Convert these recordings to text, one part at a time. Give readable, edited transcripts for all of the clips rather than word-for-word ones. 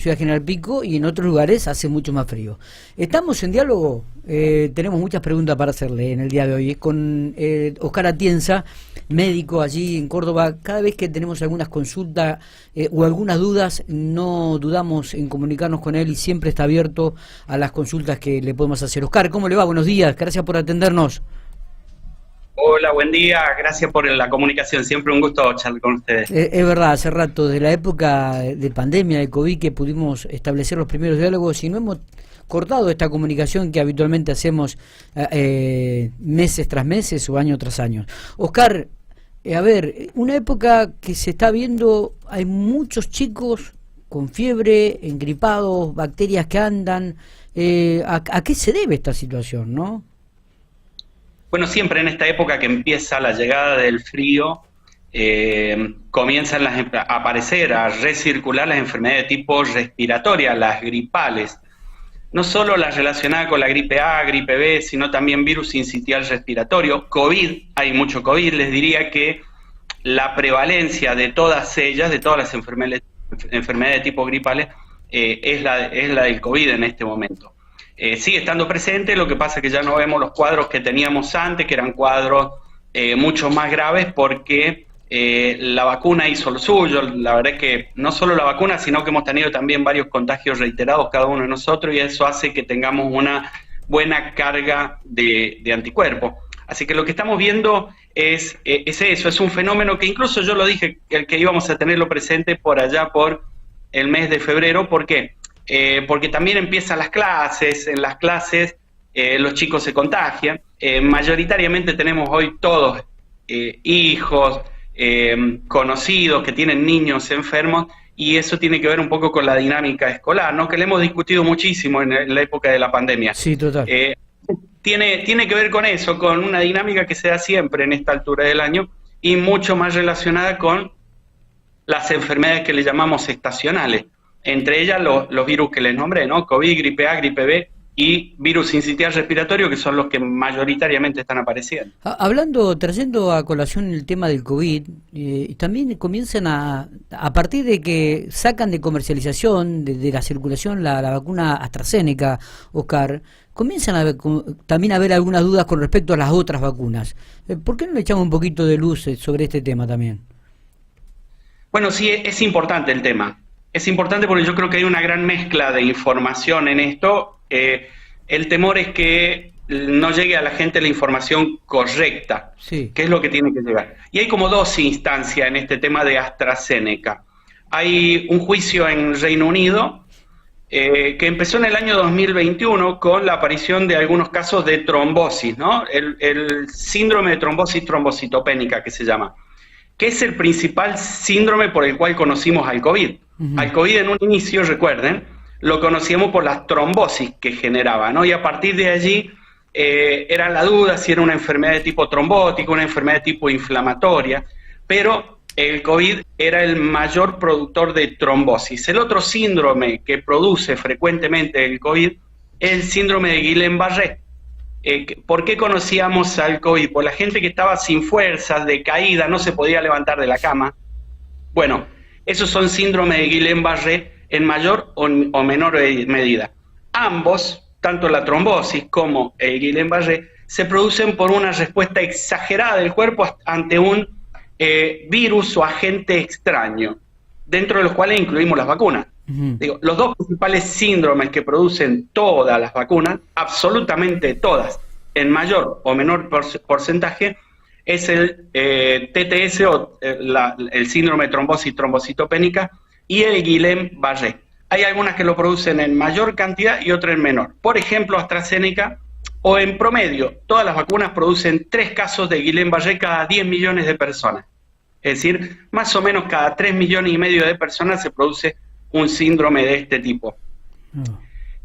Ciudad General Pico y en otros lugares hace mucho más frío. Estamos en diálogo, tenemos muchas preguntas para hacerle en el día de hoy con Oscar Atienza, médico allí en Córdoba. Cada vez que tenemos algunas consultas o algunas dudas, no dudamos en comunicarnos con él y siempre está abierto a las consultas que le podemos hacer. Oscar, ¿cómo le va? Buenos días, gracias por atendernos. Hola, buen día, gracias por la comunicación, siempre un gusto charlar con ustedes. Es verdad, hace rato, desde la época de pandemia, de COVID, que pudimos establecer los primeros diálogos y no hemos cortado esta comunicación que habitualmente hacemos meses tras meses o año tras año. Oscar, a ver, una época que se está viendo, hay muchos chicos con fiebre, engripados, bacterias que andan. ¿A qué se debe esta situación, no? Bueno, siempre en esta época que empieza la llegada del frío, comienzan a aparecer, a recircular las enfermedades de tipo respiratoria, las gripales. No solo las relacionadas con la gripe A, gripe B, sino también virus sincitial respiratorio, COVID, hay mucho COVID. Les diría que la prevalencia de todas ellas, de todas las enfermedades de tipo gripales, es la del COVID en este momento. Sigue estando presente, lo que pasa es que ya no vemos los cuadros que teníamos antes, que eran cuadros mucho más graves, porque la vacuna hizo lo suyo. La verdad es que no solo la vacuna, sino que hemos tenido también varios contagios reiterados cada uno de nosotros, y eso hace que tengamos una buena carga de anticuerpos. Así que lo que estamos viendo es eso, es un fenómeno que incluso yo lo dije, que íbamos a tenerlo presente por allá por el mes de febrero. ¿Por qué? Porque también empiezan las clases, en las clases los chicos se contagian, mayoritariamente tenemos hoy todos hijos, conocidos que tienen niños enfermos, y eso tiene que ver un poco con la dinámica escolar, ¿no? Que le hemos discutido muchísimo en la época de la pandemia. Sí, total. Tiene que ver con eso, con una dinámica que se da siempre en esta altura del año, y mucho más relacionada con las enfermedades que le llamamos estacionales. Entre ellas los virus que les nombré, ¿no? COVID, gripe A, gripe B y virus sincitial respiratorio, que son los que mayoritariamente están apareciendo. Trayendo a colación el tema del COVID, también comienzan a partir de que sacan de comercialización, de la circulación, la vacuna AstraZeneca, Oscar, comienzan también a haber algunas dudas con respecto a las otras vacunas. ¿Por qué no le echamos un poquito de luz sobre este tema también? Bueno, sí, es importante el tema. Es importante porque yo creo que hay una gran mezcla de información en esto. El temor es que no llegue a la gente la información correcta, sí, que es lo que tiene que llegar. Y hay como dos instancias en este tema de AstraZeneca. Hay un juicio en Reino Unido que empezó en el año 2021 con la aparición de algunos casos de trombosis, ¿no? El síndrome de trombosis trombocitopénica, que se llama, que es el principal síndrome por el cual conocimos al COVID. Al COVID en un inicio, recuerden, lo conocíamos por las trombosis que generaba, ¿no? Y a partir de allí era la duda si era una enfermedad de tipo trombótico, una enfermedad de tipo inflamatoria, pero el COVID era el mayor productor de trombosis. El otro síndrome que produce frecuentemente el COVID es el síndrome de Guillain-Barré. ¿Por qué conocíamos al COVID? Por la gente que estaba sin fuerzas, decaída, no se podía levantar de la cama. Bueno, esos son síndromes de Guillain-Barré en mayor o menor medida. Ambos, tanto la trombosis como el Guillain-Barré, se producen por una respuesta exagerada del cuerpo ante un virus o agente extraño, dentro de los cuales incluimos las vacunas. Digo, los dos principales síndromes que producen todas las vacunas, absolutamente todas, en mayor o menor porcentaje, es el TTS o el síndrome de trombosis trombocitopénica y el Guillain-Barré. Hay algunas que lo producen en mayor cantidad y otras en menor. Por ejemplo, AstraZeneca, o en promedio, todas las vacunas producen 3 casos de Guillain-Barré cada 10 millones de personas. Es decir, más o menos cada 3,5 millones de personas se produce un síndrome de este tipo.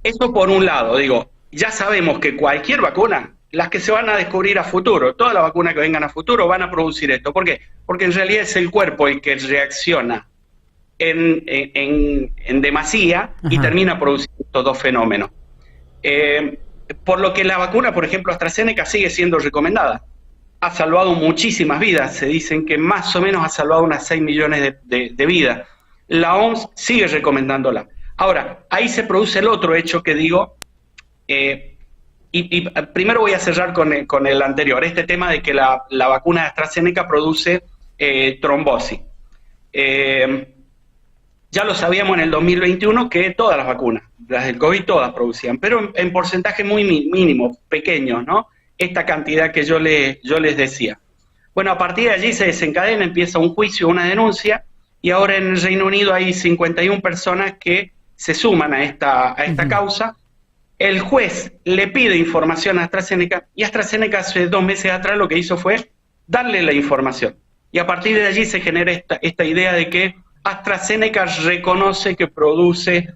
Eso por un lado, digo, ya sabemos que cualquier vacuna, las que se van a descubrir a futuro, todas las vacunas que vengan a futuro van a producir esto. ¿Por qué? Porque en realidad es el cuerpo el que reacciona en demasía y termina produciendo estos dos fenómenos. Por lo que la vacuna, por ejemplo, AstraZeneca sigue siendo recomendada. Ha salvado muchísimas vidas, se dicen que más o menos ha salvado unas 6 millones de vidas. La OMS sigue recomendándola. Ahora, ahí se produce el otro hecho que digo, y primero voy a cerrar con el anterior, este tema de que la vacuna de AstraZeneca produce trombosis. Ya lo sabíamos en el 2021 que todas las vacunas, las del COVID todas producían, pero en porcentajes muy mínimos, pequeños, ¿no? Esta cantidad que yo les decía. Bueno, a partir de allí se desencadena, empieza un juicio, una denuncia, y ahora en el Reino Unido hay 51 personas que se suman a esta causa. El juez le pide información a AstraZeneca, y AstraZeneca hace 2 meses atrás lo que hizo fue darle la información. Y a partir de allí se genera esta idea de que AstraZeneca reconoce que produce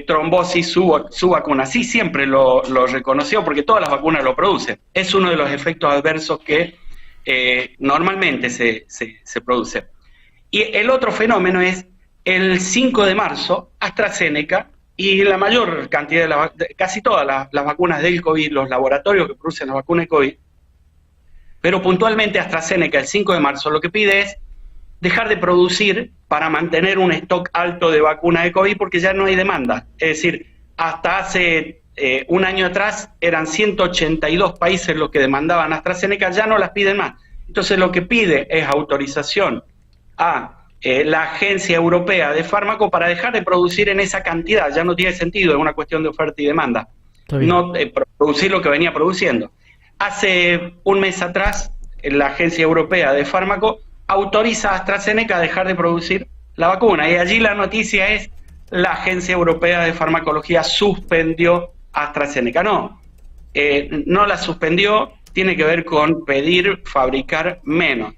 trombosis su vacuna. Sí, siempre lo reconoció porque todas las vacunas lo producen. Es uno de los efectos adversos que normalmente se produce. Y el otro fenómeno es el 5 de marzo, AstraZeneca y la mayor cantidad casi todas las vacunas del COVID, los laboratorios que producen las vacunas de COVID, pero puntualmente AstraZeneca el 5 de marzo lo que pide es dejar de producir para mantener un stock alto de vacunas de COVID porque ya no hay demanda. Es decir, hasta hace un año atrás eran 182 países los que demandaban AstraZeneca, ya no las piden más. Entonces lo que pide es autorización a la Agencia Europea de Fármaco para dejar de producir en esa cantidad. Ya no tiene sentido, es una cuestión de oferta y demanda. No producir lo que venía produciendo. Hace un mes atrás, la Agencia Europea de Fármaco autoriza a AstraZeneca a dejar de producir la vacuna. Y allí la noticia es, la Agencia Europea de Farmacología suspendió a AstraZeneca. No la suspendió, tiene que ver con pedir fabricar menos.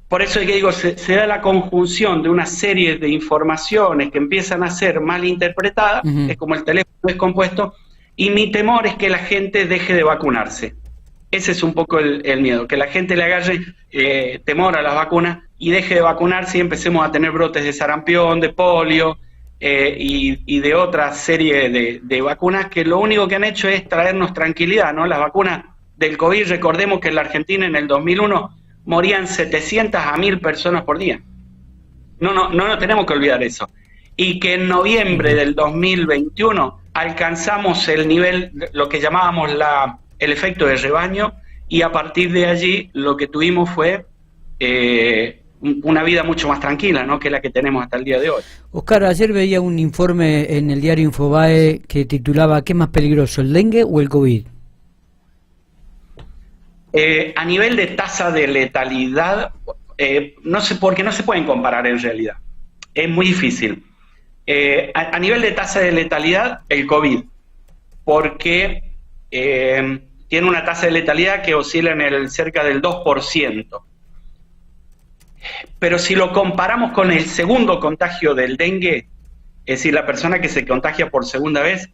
Por eso es que digo, se da la conjunción de una serie de informaciones que empiezan a ser mal interpretadas, es como el teléfono descompuesto, y mi temor es que la gente deje de vacunarse. Ese es un poco el miedo, que la gente le agarre temor a las vacunas y deje de vacunarse y empecemos a tener brotes de sarampión, de polio y de otra serie de vacunas que lo único que han hecho es traernos tranquilidad, ¿no? Las vacunas del COVID, recordemos que en la Argentina en el 2001 morían 700 a 1000 personas por día. No tenemos que olvidar eso. Y que en noviembre del 2021 alcanzamos el nivel, lo que llamábamos el efecto de rebaño, y a partir de allí lo que tuvimos fue una vida mucho más tranquila, ¿no?, que la que tenemos hasta el día de hoy. Oscar, ayer veía un informe en el diario Infobae que titulaba ¿qué es más peligroso, el dengue o el COVID? A nivel de tasa de letalidad, porque no se pueden comparar en realidad. Es muy difícil. A nivel de tasa de letalidad, el COVID, porque tiene una tasa de letalidad que oscila en cerca del 2%. Pero si lo comparamos con el segundo contagio del dengue, es decir, la persona que se contagia por segunda vez,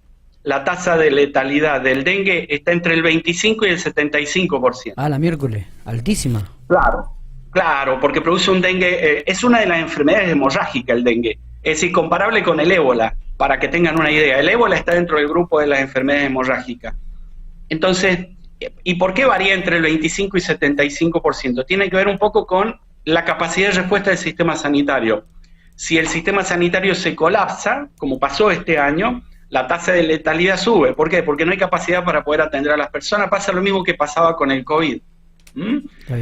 la tasa de letalidad del dengue está entre el 25 y el 75%. Ah, la miércoles, altísima. Claro, porque produce un dengue, es una de las enfermedades hemorrágicas el dengue, es decir, comparable con el ébola, para que tengan una idea. El ébola está dentro del grupo de las enfermedades hemorrágicas. Entonces, ¿y por qué varía entre el 25 y 75%? Tiene que ver un poco con la capacidad de respuesta del sistema sanitario. Si el sistema sanitario se colapsa, como pasó este año, la tasa de letalidad sube. ¿Por qué? Porque no hay capacidad para poder atender a las personas. Pasa lo mismo que pasaba con el COVID.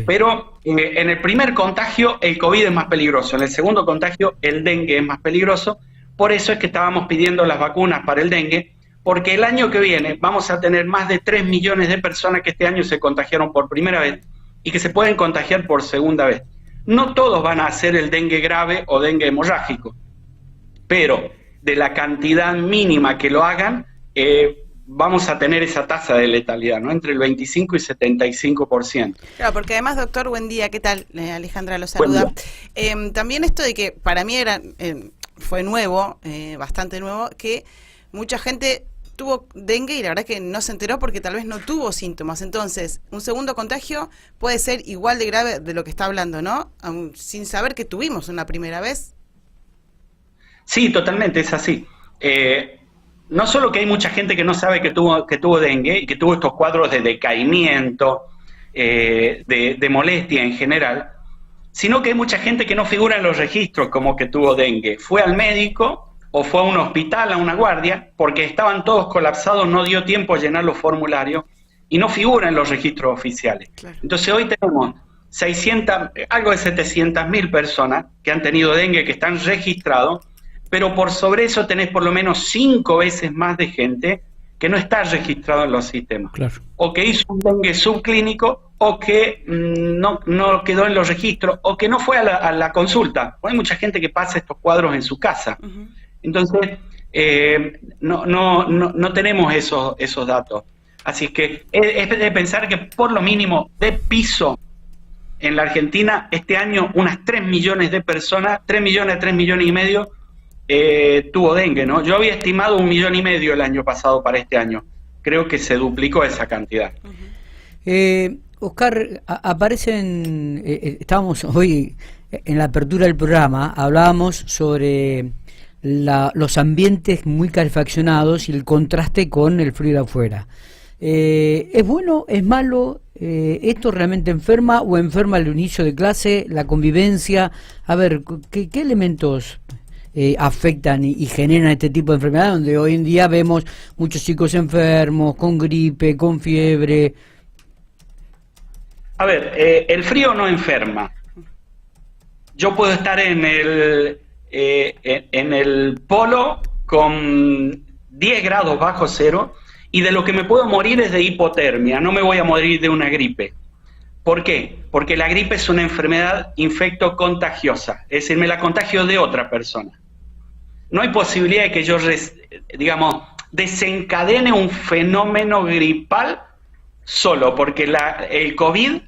Pero en el primer contagio el COVID es más peligroso, en el segundo contagio el dengue es más peligroso. Por eso es que estábamos pidiendo las vacunas para el dengue, porque el año que viene vamos a tener más de 3 millones de personas que este año se contagiaron por primera vez y que se pueden contagiar por segunda vez. No todos van a hacer el dengue grave o dengue hemorrágico, pero de la cantidad mínima que lo hagan, vamos a tener esa tasa de letalidad, ¿no?, entre el 25 y 75%. Claro, porque además, doctor, buen día, ¿qué tal? Alejandra lo saluda. También esto de que para mí fue nuevo, bastante nuevo, que mucha gente tuvo dengue y la verdad que no se enteró porque tal vez no tuvo síntomas. Entonces, un segundo contagio puede ser igual de grave de lo que está hablando, ¿no? Sin saber que tuvimos una primera vez. Sí, totalmente, es así. No solo que hay mucha gente que no sabe que tuvo dengue y que tuvo estos cuadros de decaimiento, de molestia en general, sino que hay mucha gente que no figura en los registros como que tuvo dengue. Fue al médico, o fue a un hospital, a una guardia, porque estaban todos colapsados, no dio tiempo a llenar los formularios y no figura en los registros oficiales. Claro. Entonces hoy tenemos algo de 700.000 personas que han tenido dengue, que están registrados, pero por sobre eso tenés por lo menos 5 veces más de gente que no está registrado en los sistemas. Claro. O que hizo un dengue subclínico, o que no quedó en los registros, o que no fue a la consulta. Hay mucha gente que pasa estos cuadros en su casa. Uh-huh. Entonces, no tenemos esos datos. Así que es de pensar que por lo mínimo de piso en la Argentina este año unas 3 millones de personas, 3 millones, 3 millones y medio, tuvo dengue, ¿no? Yo había estimado 1,5 millones el año pasado para este año. Creo que se duplicó esa cantidad. Uh-huh. Oscar, aparecen, estábamos hoy en la apertura del programa, hablábamos sobre los ambientes muy calefaccionados y el contraste con el frío de afuera. ¿Es bueno, es malo? ¿Esto realmente enferma o enferma el inicio de clase, la convivencia? A ver, ¿qué elementos afectan y generan este tipo de enfermedad, donde hoy en día vemos muchos chicos enfermos, con gripe, con fiebre? A ver, el frío no enferma. Yo puedo estar en el polo con 10 grados bajo cero y de lo que me puedo morir es de hipotermia, no me voy a morir de una gripe. ¿Por qué? Porque la gripe es una enfermedad infectocontagiosa, es decir, me la contagio de otra persona. No hay posibilidad de que yo, desencadene un fenómeno gripal solo, porque el COVID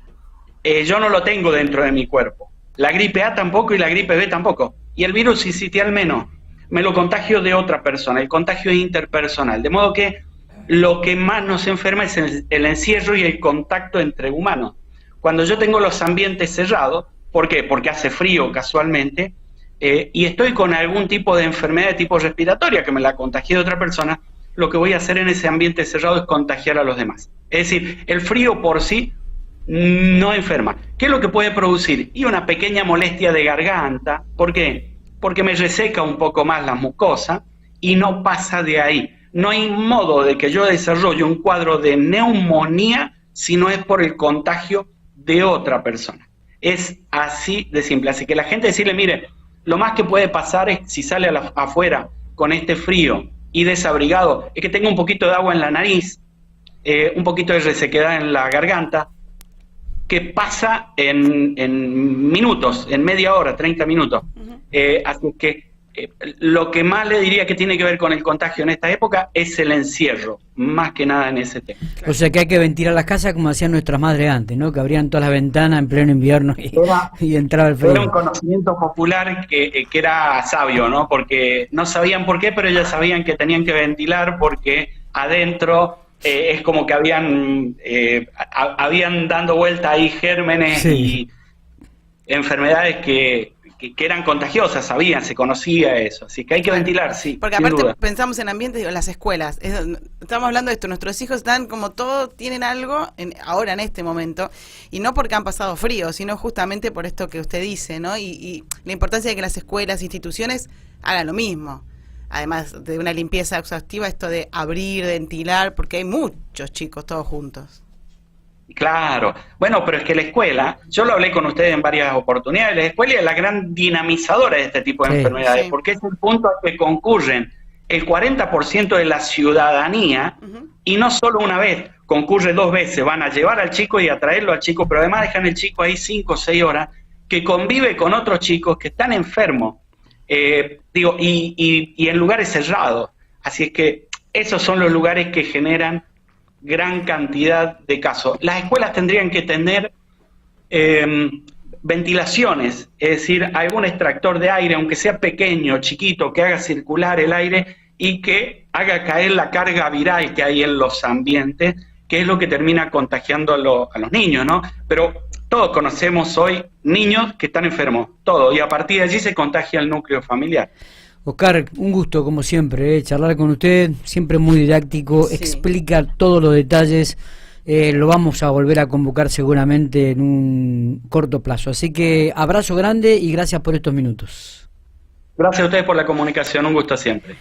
yo no lo tengo dentro de mi cuerpo. La gripe A tampoco y la gripe B tampoco. Y el virus sincitial menos. Me lo contagio de otra persona. El contagio es interpersonal. De modo que lo que más nos enferma es el encierro y el contacto entre humanos. Cuando yo tengo los ambientes cerrados, ¿por qué? Porque hace frío casualmente, y estoy con algún tipo de enfermedad de tipo respiratoria que me la contagié de otra persona, lo que voy a hacer en ese ambiente cerrado es contagiar a los demás. Es decir, el frío por sí no enferma. ¿Qué es lo que puede producir? Y una pequeña molestia de garganta. ¿Por qué? Porque me reseca un poco más la mucosa y no pasa de ahí. No hay modo de que yo desarrolle un cuadro de neumonía si no es por el contagio de otra persona. Es así de simple. Así que la gente decirle, mire, lo más que puede pasar es si sale afuera con este frío y desabrigado, es que tenga un poquito de agua en la nariz, un poquito de resequedad en la garganta, que pasa en minutos, en media hora, 30 minutos. Uh-huh. Así que lo que más le diría que tiene que ver con el contagio en esta época es el encierro, más que nada en ese tema. O sea que hay que ventilar las casas como hacían nuestras madres antes, ¿no? Que abrían todas las ventanas en pleno invierno y entraba el frío. Era un conocimiento popular que era sabio, ¿no? Porque no sabían por qué, pero ellas sabían que tenían que ventilar porque adentro es como que habían dando vuelta ahí gérmenes, sí, y enfermedades que eran contagiosas, se conocía eso, así que hay que ventilar, sí. Porque aparte pensamos en ambientes, digo, las escuelas, estamos hablando de esto, nuestros hijos están como todos, tienen algo ahora en este momento, y no porque han pasado frío, sino justamente por esto que usted dice, ¿no? Y la importancia de que las escuelas, instituciones hagan lo mismo. Además de una limpieza exhaustiva, esto de abrir, ventilar, porque hay muchos chicos todos juntos. Claro, bueno, pero es que la escuela, yo lo hablé con ustedes en varias oportunidades, la escuela es la gran dinamizadora de este tipo de enfermedades, sí, porque es el punto al que concurren el 40% de la ciudadanía, uh-huh, y no solo una vez, concurre 2 veces, van a llevar al chico y a traerlo al chico, pero además dejan el chico ahí 5 o 6 horas, que convive con otros chicos que están enfermos, y en lugares cerrados. Así es que esos son los lugares que generan gran cantidad de casos. Las escuelas tendrían que tener ventilaciones, es decir, algún extractor de aire, aunque sea pequeño, chiquito, que haga circular el aire y que haga caer la carga viral que hay en los ambientes, que es lo que termina contagiando a los niños, ¿no? Pero todos conocemos hoy niños que están enfermos, todos, y a partir de allí se contagia el núcleo familiar. Oscar, un gusto como siempre, charlar con usted, siempre muy didáctico, sí, explica todos los detalles, lo vamos a volver a convocar seguramente en un corto plazo. Así que abrazo grande y gracias por estos minutos. Gracias a ustedes por la comunicación, un gusto siempre.